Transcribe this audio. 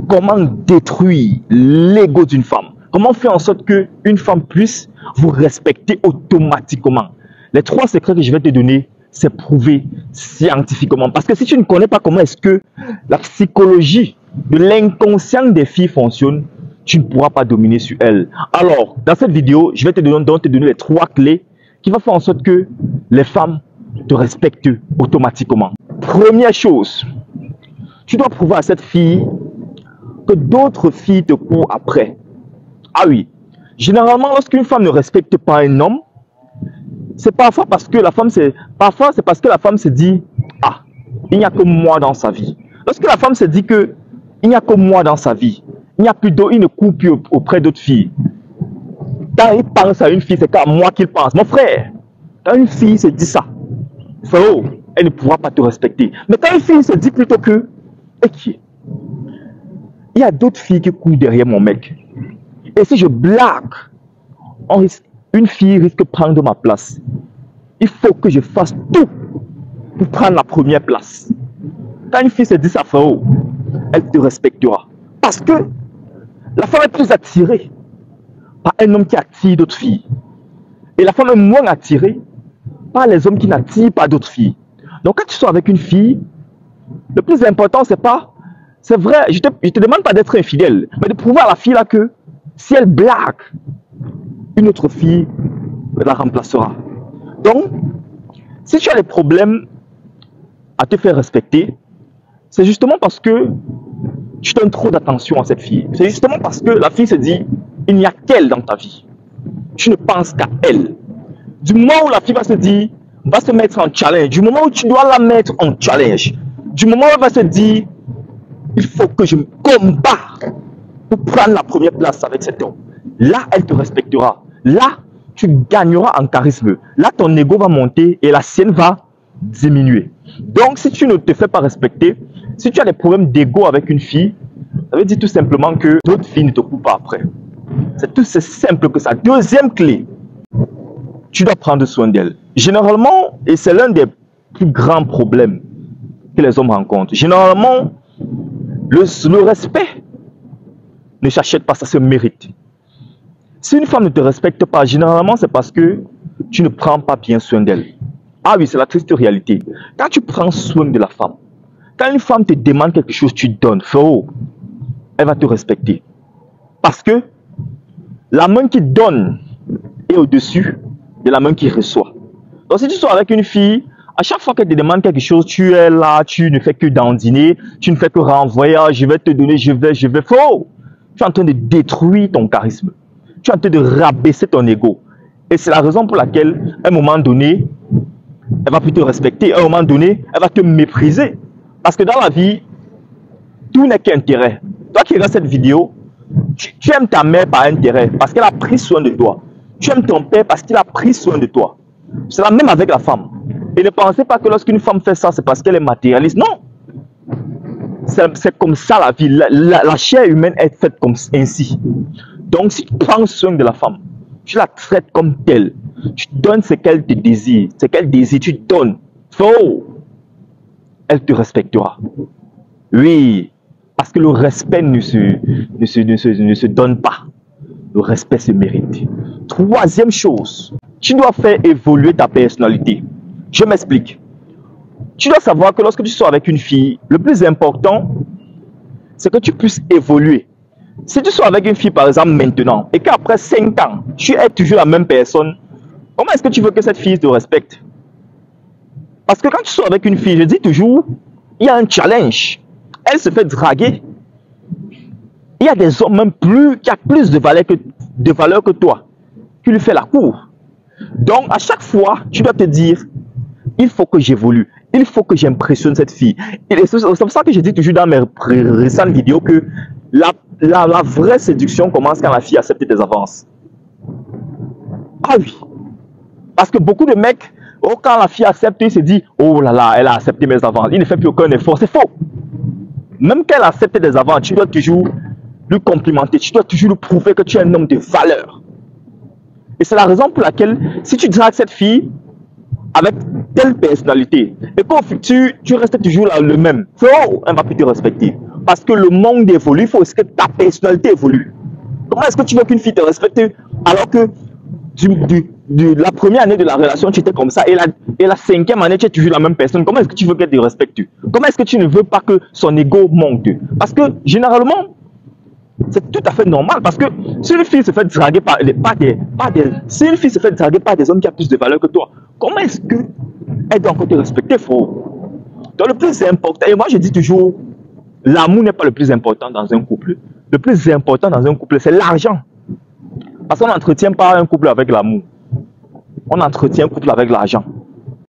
comment détruire l'ego d'une femme. Comment faire en sorte qu'une femme puisse vous respecter automatiquement. Les 3 secrets que je vais te donner, c'est prouvé scientifiquement. Parce que si tu ne connais pas comment est-ce que la psychologie de l'inconscient des filles fonctionne, tu ne pourras pas dominer sur elles. Alors, dans cette vidéo, je vais te donner les 3 clés qui vont faire en sorte que les femmes te respectent automatiquement. Première chose, tu dois prouver à cette fille que d'autres filles te courent après. Ah oui, généralement, lorsqu'une femme ne respecte pas un homme, c'est parfois parce que la femme se dit, ah, il n'y a que moi dans sa vie. Lorsque la femme se dit que il n'y a que moi dans sa vie, il n'y a plus d'eau, il ne court plus auprès d'autres filles. Quand il pense à une fille, c'est qu'à moi qu'il pense. Mon frère, quand une fille se dit ça, frérot, elle ne pourra pas te respecter. Mais quand une fille se dit plutôt que, il y a d'autres filles qui courent derrière mon mec. Et si je blague, une fille risque de prendre ma place. Il faut que je fasse tout pour prendre la première place. Quand une fille se dit ça, frérot, elle te respectera. Parce que la femme est plus attirée par un homme qui attire d'autres filles. Et la femme est moins attirée par les hommes qui n'attirent pas d'autres filles. Donc quand tu sors avec une fille, le plus important, c'est vrai, je te demande pas d'être infidèle, mais de prouver à la fille là que si elle blague, une autre fille la remplacera. Donc, si tu as des problèmes à te faire respecter, c'est justement parce que tu donnes trop d'attention à cette fille. C'est justement parce que la fille se dit, il n'y a qu'elle dans ta vie. Tu ne penses qu'à elle. Du moment où la fille va se mettre en challenge, du moment où tu dois la mettre en challenge, du moment où elle va se dire, il faut que je me combats pour prendre la première place avec cet homme. Là, elle te respectera. Là, tu gagneras en charisme. Là, ton ego va monter et la sienne va diminuer. Donc, si tu ne te fais pas respecter, si tu as des problèmes d'ego avec une fille, ça veut dire tout simplement que d'autres filles ne te courent pas après. C'est tout aussi simple que ça. Deuxième clé, tu dois prendre soin d'elle. Généralement, et c'est l'un des plus grands problèmes que les hommes rencontrent, généralement, le respect ne s'achète pas, ça se mérite. Si une femme ne te respecte pas, généralement, c'est parce que tu ne prends pas bien soin d'elle. Ah oui, c'est la triste réalité. Quand tu prends soin de la femme, quand une femme te demande quelque chose, tu donnes. Frérot, elle va te respecter. Parce que la main qui donne est au-dessus de la main qui reçoit. Donc si tu sors avec une fille, à chaque fois qu'elle te demande quelque chose, tu es là, tu ne fais que dandiner, tu ne fais que renvoyer, je vais te donner, je vais. Frérot, tu es en train de détruire ton charisme. Tu es en train de rabaisser ton ego. Et c'est la raison pour laquelle, à un moment donné, elle va plus te respecter. À un moment donné, elle va te mépriser. Parce que dans la vie, tout n'est qu'intérêt. Toi qui regardes cette vidéo, tu aimes ta mère par intérêt, parce qu'elle a pris soin de toi. Tu aimes ton père parce qu'il a pris soin de toi. C'est la même avec la femme. Et ne pensez pas que lorsqu'une femme fait ça, c'est parce qu'elle est matérialiste. Non. C'est comme ça la vie. La chair humaine est faite comme ainsi. Donc, si tu prends soin de la femme, tu la traites comme telle, tu donnes ce qu'elle te désire, ce qu'elle désire, tu donnes. Elle te respectera. Oui, parce que le respect ne se donne pas. Le respect se mérite. Troisième chose, tu dois faire évoluer ta personnalité. Je m'explique. Tu dois savoir que lorsque tu sors avec une fille, le plus important, c'est que tu puisses évoluer. Si tu sors avec une fille, par exemple, maintenant, et qu'après 5 ans, tu es toujours la même personne, comment est-ce que tu veux que cette fille te respecte? Parce que quand tu sors avec une fille, je dis toujours, il y a un challenge. Elle se fait draguer. Il y a des hommes même qui ont plus de valeur que toi, qui lui fait la cour. Donc, à chaque fois, tu dois te dire, il faut que j'évolue. Il faut que j'impressionne cette fille. C'est pour ça que je dis toujours dans mes récentes vidéos que la vraie séduction commence quand la fille accepte tes avances. Ah oui. Parce que beaucoup de mecs, quand la fille accepte, il se dit, oh là là, elle a accepté mes avances. Il ne fait plus aucun effort. C'est faux. Même qu'elle accepte des avances, tu dois toujours lui complimenter. Tu dois toujours lui prouver que tu es un homme de valeur. Et c'est la raison pour laquelle, si tu dragues cette fille avec telle personnalité, et qu'au futur, tu restes toujours là le même, elle ne va plus te respecter. parce que le monde évolue, il faut aussi que ta personnalité évolue. Comment est-ce que tu veux qu'une fille te respecte alors que la première année de la relation, tu étais comme ça, et la cinquième année, tu es toujours la même personne? Comment est-ce que tu veux qu'elle te respecte? Comment est-ce que tu ne veux pas que son ego monte? Parce que généralement, c'est tout à fait normal, parce que si une fille se fait draguer si une fille se fait draguer par des hommes qui ont plus de valeur que toi, comment est-ce qu'elle doit encore te respecter, frérot? Donc le plus important, et moi je dis toujours, l'amour n'est pas le plus important dans un couple. Le plus important dans un couple, c'est l'argent. Parce qu'on n'entretient pas un couple avec l'amour. On entretient un couple avec l'argent.